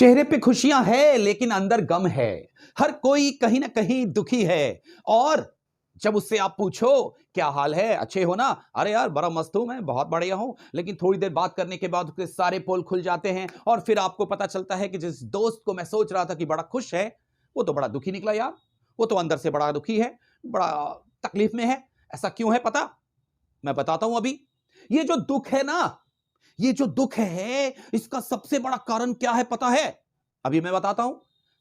चेहरे पे खुशियां है लेकिन अंदर गम है। हर कोई कहीं ना कहीं दुखी है। और जब उससे आप पूछो क्या हाल है, अच्छे हो ना, अरे यार बड़ा मस्त हूं, मैं बहुत बढ़िया हूं, लेकिन थोड़ी देर बात करने के बाद उसके सारे पोल खुल जाते हैं और फिर आपको पता चलता है कि जिस दोस्त को मैं सोच रहा था कि बड़ा खुश है, वो तो बड़ा दुखी निकला यार। वो तो अंदर से बड़ा दुखी है, बड़ा तकलीफ में है। ऐसा क्यों है पता? मैं बताता हूं अभी। ये जो दुख है ना, ये जो दुख है, इसका सबसे बड़ा कारण क्या है पता है? अभी मैं बताता हूं,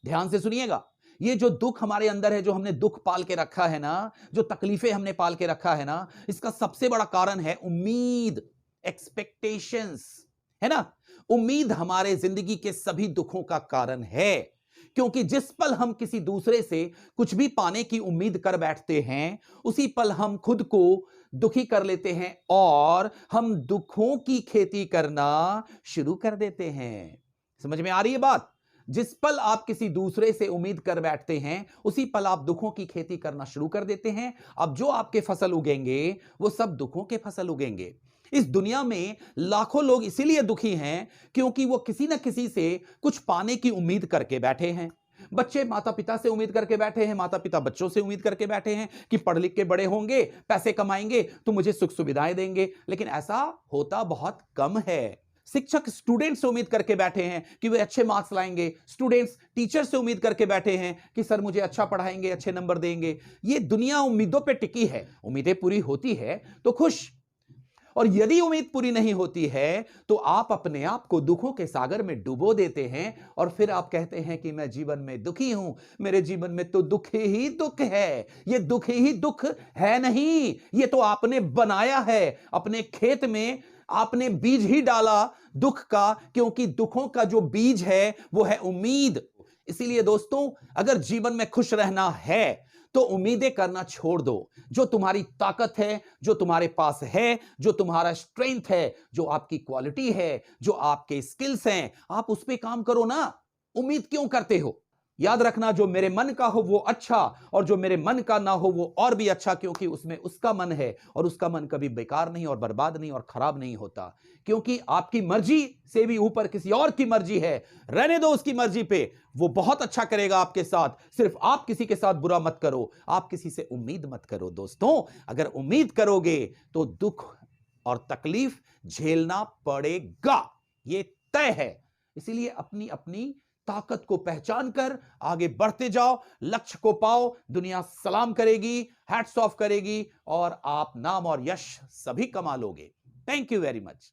ध्यान से सुनिएगा। ये जो दुख हमारे अंदर है, जो हमने दुख पाल के रखा है ना, जो तकलीफें हमने पाल के रखा है ना, इसका सबसे बड़ा कारण है उम्मीद, एक्सपेक्टेशंस, है ना? उम्मीद हमारे जिंदगी के सभी दुखों का कारण है। क्योंकि जिस पल हम किसी दूसरे से कुछ भी पाने की उम्मीद कर बैठते हैं, उसी पल हम खुद को दुखी कर लेते हैं और हम दुखों की खेती करना शुरू कर देते हैं। समझ में आ रही है बात? जिस पल आप किसी दूसरे से उम्मीद कर बैठते हैं, उसी पल आप दुखों की खेती करना शुरू कर देते हैं। अब जो आपके फसल उगेंगे, वो सब दुखों के फसल उगेंगे। इस दुनिया में लाखों लोग इसीलिए दुखी हैं क्योंकि वो किसी ना किसी से कुछ पाने की उम्मीद करके बैठे हैं। बच्चे माता पिता से उम्मीद करके बैठे हैं, माता पिता बच्चों से उम्मीद करके बैठे हैं कि पढ़ लिख के बड़े होंगे, पैसे कमाएंगे तो मुझे सुख सुविधाएं देंगे, लेकिन ऐसा होता बहुत कम है। शिक्षक स्टूडेंट से उम्मीद करके बैठे हैं कि वे अच्छे मार्क्स लाएंगे, स्टूडेंट्स टीचर से उम्मीद करके बैठे हैं कि सर मुझे अच्छा पढ़ाएंगे, अच्छे नंबर देंगे। ये दुनिया उम्मीदों पे टिकी है। उम्मीदें पूरी होती है तो खुश, और यदि उम्मीद पूरी नहीं होती है तो आप अपने आप को दुखों के सागर में डुबो देते हैं और फिर आप कहते हैं कि मैं जीवन में दुखी हूं, मेरे जीवन में तो दुख ही दुख है। ये दुख ही दुख है नहीं, ये तो आपने बनाया है। अपने खेत में आपने बीज ही डाला दुख का, क्योंकि दुखों का जो बीज है वो है उम्मीद। इसीलिए दोस्तों, अगर जीवन में खुश रहना है तो उम्मीदें करना छोड़ दो। जो तुम्हारी ताकत है, जो तुम्हारे पास है, जो तुम्हारा स्ट्रेंथ है, जो आपकी क्वालिटी है, जो आपके स्किल्स हैं, आप उस पे काम करो ना। उम्मीद क्यों करते हो? याद रखना, जो मेरे मन का हो वो अच्छा, और जो मेरे मन का ना हो वो और भी अच्छा, क्योंकि उसमें उसका मन है और उसका मन कभी बेकार नहीं और बर्बाद नहीं और खराब नहीं होता। क्योंकि आपकी मर्जी से भी ऊपर किसी और की मर्जी है। रहने दो उसकी मर्जी पे, वो बहुत अच्छा करेगा आपके साथ। सिर्फ आप किसी के साथ बुरा मत करो, आप किसी से उम्मीद मत करो। दोस्तों, अगर उम्मीद करोगे तो दुख और तकलीफ झेलना पड़ेगा, ये तय है। इसीलिए अपनी अपनी ताकत को पहचान कर आगे बढ़ते जाओ, लक्ष्य को पाओ, दुनिया सलाम करेगी, हैट्स ऑफ करेगी और आप नाम और यश सभी कमा लोगे। Thank you very much.